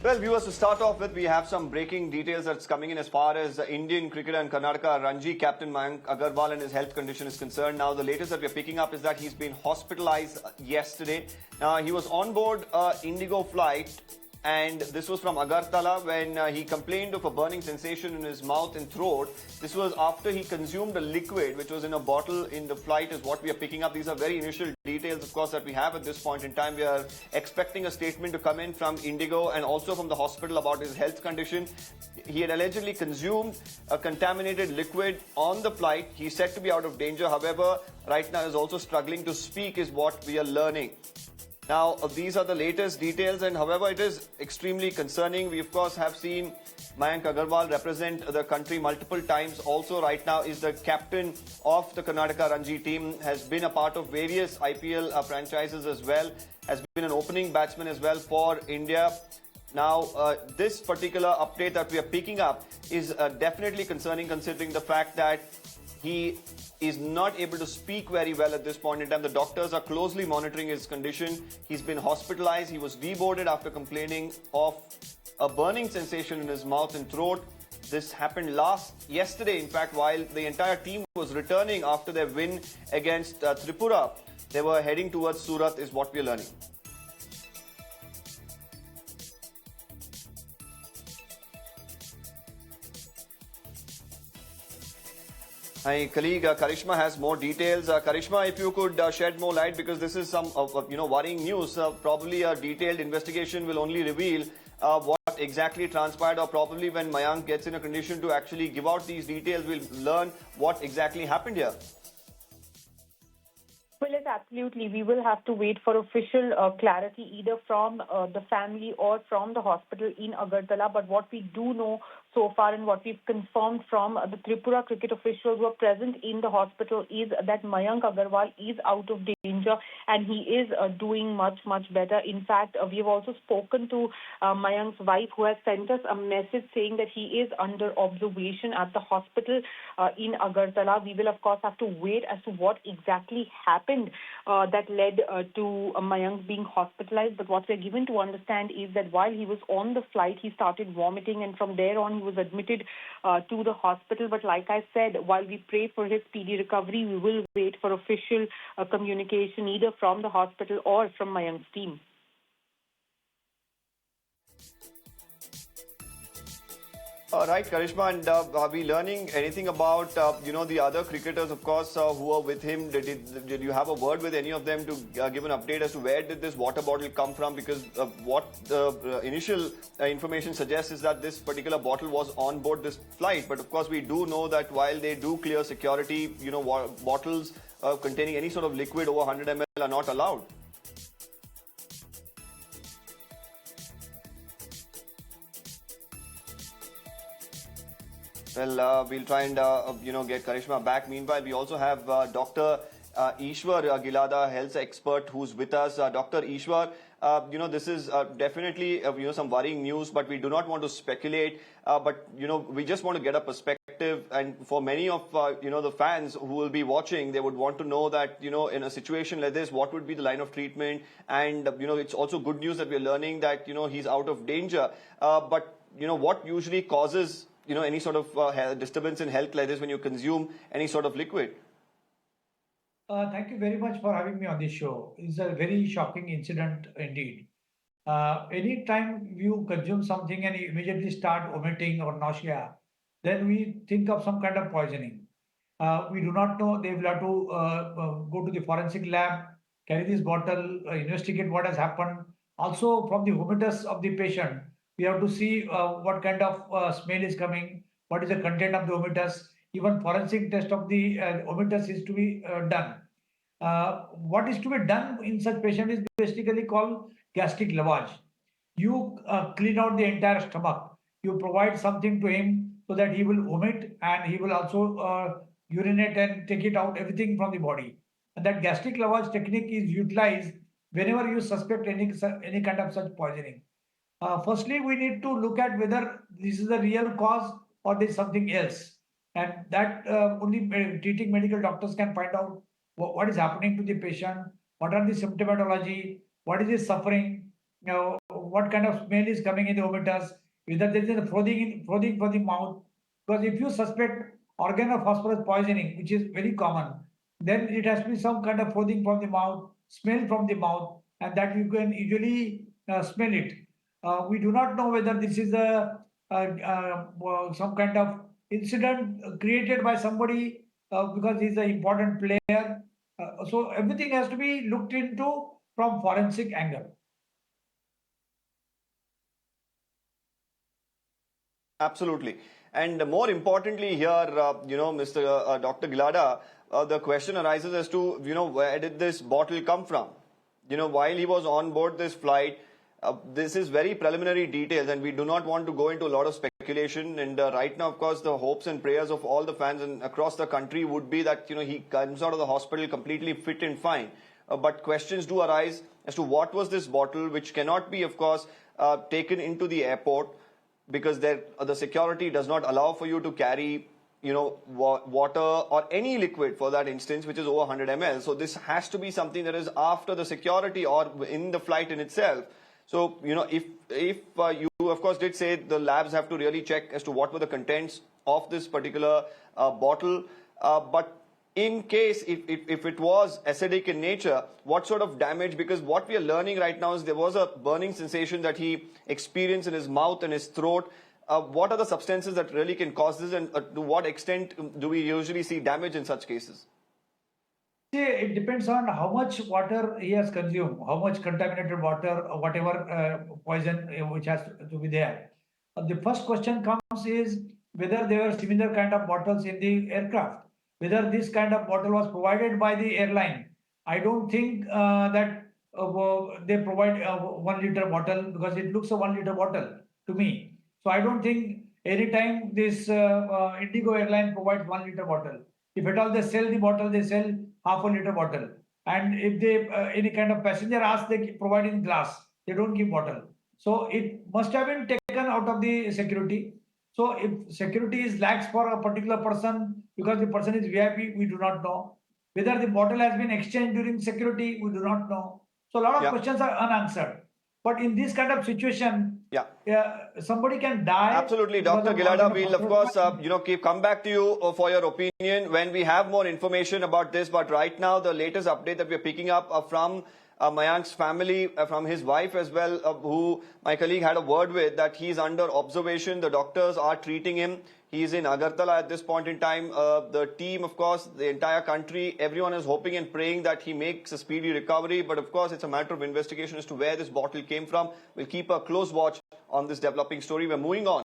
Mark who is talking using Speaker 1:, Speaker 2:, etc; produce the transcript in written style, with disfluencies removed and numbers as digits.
Speaker 1: Well, viewers, to start off with, we have some breaking details that's coming in as far as Indian cricketer and Karnataka Ranji captain Mayank Agarwal and his health condition is concerned. Now, the latest that we're picking up is that he's been hospitalized yesterday. He was on board Indigo flight, and this was from Agartala when he complained of a burning sensation in his mouth and throat. This was after he consumed a liquid which was in a bottle in the flight is what we are picking up. These are very initial details, of course, that we have at this point in time. We are expecting a statement to come in from Indigo and also from the hospital about his health condition. He had allegedly consumed a contaminated liquid on the flight. He's said to be out of danger. However, right now is also struggling to speak is what we are learning. Now, these are the latest details, and however, it is extremely concerning. We, of course, have seen Mayank Agarwal represent the country multiple times. Also, right now, is the captain of the Karnataka Ranji team, has been a part of various IPL franchises as well, has been an opening batsman as well for India. Now, this particular update that we are picking up is definitely concerning, considering the fact that he is not able to speak very well at this point in time. The doctors are closely monitoring his condition. He's been hospitalized. He was deboarded after complaining of a burning sensation in his mouth and throat. This happened yesterday, in fact, while the entire team was returning after their win against Tripura. They were heading towards Surat, is what we're learning. My colleague Karishma has more details. Karishma, if you could shed more light, because this is some worrying news. Probably a detailed investigation will only reveal what exactly transpired, or probably when Mayank gets in a condition to actually give out these details, we'll learn what exactly happened here.
Speaker 2: Well, yes, absolutely. We will have to wait for official clarity either from the family or from the hospital in Agartala. But what we do know so far and what we've confirmed from the Tripura cricket officials who are present in the hospital is that Mayank Agarwal is out of danger and he is doing much, much better. In fact, we have also spoken to Mayank's wife, who has sent us a message saying that he is under observation at the hospital in Agartala. We will, of course, have to wait as to what exactly happened that led to Mayank being hospitalized. But what we're given to understand is that while he was on the flight, he started vomiting, and from there on, he was admitted to the hospital. But like I said, while we pray for his speedy recovery, we will wait for official communication either from the hospital or from Mayank's team.
Speaker 1: All right, Karishma, and are we learning anything about, the other cricketers, of course, who are with him? Did you have a word with any of them to give an update as to where did this water bottle come from? Because what the initial information suggests is that this particular bottle was on board this flight. But of course, we do know that while they do clear security, bottles containing any sort of liquid over 100 ml are not allowed. Well, we'll try and, get Karishma back. Meanwhile, we also have Dr. Ishwar Gilada, health expert, who's with us. Dr. Ishwar, this is definitely, some worrying news, but we do not want to speculate. But we just want to get a perspective. And for many of, the fans who will be watching, they would want to know that, in a situation like this, what would be the line of treatment? And, it's also good news that we're learning that, he's out of danger. But, what usually causes any sort of disturbance in health like this when you consume any sort of liquid?
Speaker 3: Thank you very much for having me on this show. It's a very shocking incident indeed. Anytime you consume something and you immediately start vomiting or nausea, then we think of some kind of poisoning. We do not know. They will have to go to the forensic lab, carry this bottle, investigate what has happened. Also, from the vomitus of the patient, we have to see what kind of smell is coming, what is the content of the vomitus. Even forensic test of the vomitus is to be done. What is to be done in such patient is basically called gastric lavage. You clean out the entire stomach. You provide something to him so that he will vomit and he will also urinate and take it out, everything from the body. And that gastric lavage technique is utilized whenever you suspect any kind of such poisoning. Firstly, we need to look at whether this is the real cause or there is something else. And that only treating medical doctors can find out what is happening to the patient, what are the symptomatology, what is his suffering, what kind of smell is coming in the vomitus, whether there is a frothing from the mouth. Because if you suspect organ of phosphorus poisoning, which is very common, then it has to be some kind of frothing from the mouth, smell from the mouth, and that you can usually smell it. We do not know whether this is some kind of incident created by somebody because he's an important player. So everything has to be looked into from forensic angle.
Speaker 1: Absolutely. And more importantly here, Mr. Dr. Gilada, the question arises as to, where did this bottle come from? While he was on board this flight, this is very preliminary details and we do not want to go into a lot of speculation. And right now, of course, the hopes and prayers of all the fans and across the country would be that, he comes out of the hospital completely fit and fine. But questions do arise as to what was this bottle, which cannot be, of course, taken into the airport, because the security does not allow for you to carry, water or any liquid for that instance, which is over 100 ml. So this has to be something that is after the security or in the flight in itself. So, if you, of course, did say the labs have to really check as to what were the contents of this particular bottle. But in case, if it was acidic in nature, what sort of damage? Because what we are learning right now is there was a burning sensation that he experienced in his mouth and his throat. What are the substances that really can cause this, and to what extent do we usually see damage in such cases?
Speaker 3: See, it depends on how much water he has consumed, how much contaminated water, or whatever poison which has to be there. The first question comes is whether there were similar kind of bottles in the aircraft, whether this kind of bottle was provided by the airline. I don't think that they provide a 1 liter bottle, because it looks a 1 liter bottle to me. So I don't think anytime this Indigo airline provides 1 liter bottle. If at all they sell the bottle, they sell half a liter bottle. And if they any kind of passenger asks, they provide in glass. They don't give bottle. So it must have been taken out of the security. So if security is lax for a particular person because the person is VIP, we do not know. Whether the bottle has been exchanged during security, we do not know. So a lot of questions are unanswered. But in this kind of situation, somebody can die.
Speaker 1: Absolutely, Dr. Gilada, we'll of course, come back to you for your opinion when we have more information about this. But right now, the latest update that we're picking up from Mayank's family, from his wife as well, who my colleague had a word with, that he's under observation. The doctors are treating him. He's in Agartala at this point in time. The team, of course, the entire country, everyone is hoping and praying that he makes a speedy recovery. But of course, it's a matter of investigation as to where this bottle came from. We'll keep a close watch on this developing story. We're moving on.